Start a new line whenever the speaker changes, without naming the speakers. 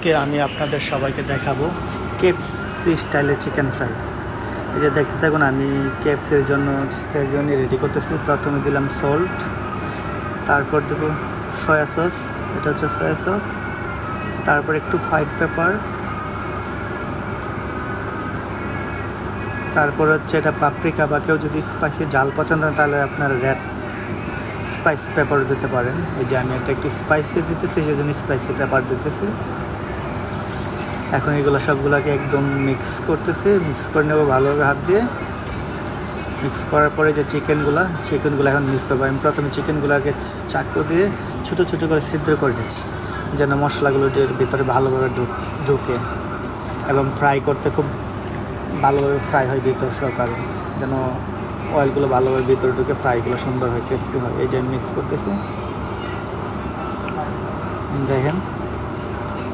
আজকে আমি আপনাদের সবাইকে দেখাবো কেএফসি স্টাইলের চিকেন ফ্রাই। এই যে দেখতে থাকুন, আমি কেএফসির জন্য সেজন্য রেডি করতেছি। প্রথমে দিলাম সল্ট, তারপর দেব সয়া সস, এটা হচ্ছে সয়া সস, তারপর একটু হোয়াইট পেপার, তারপর হচ্ছে এটা পাপরিকা, বা কেউ যদি স্পাইসি ঝাল পছন্দ হয় তাহলে আপনার রেড স্পাইসি পেপার দিতে পারেন। এই যে আমি এটা একটু স্পাইসি দিতেছি, সেজন্য স্পাইসি পেপার দিতেছি। এখন এগুলো সবগুলোকে একদম মিক্স করতেছি, মিক্স করে নেবো ভালোভাবে হাত দিয়ে। মিক্স করার পরে যে চিকেনগুলো এখন মিক্স করবো। আমি প্রথমে চিকেনগুলোকে চাকু দিয়ে ছোটো ছোটো করে ছিদ্র করে নিচ্ছি, যেন মশলাগুলো এর ভিতরে ভালোভাবে ঢুকে এবং ফ্রাই করতে খুব ভালোভাবে ফ্রাই হয় ভিতর সহকারে, যেন অয়েলগুলো ভালোভাবে ভিতরে ঢুকে ফ্রাইগুলো সুন্দর হয়, ক্রিস্পি হয়। এই যে আমি মিক্স করতেছি, দেখেন।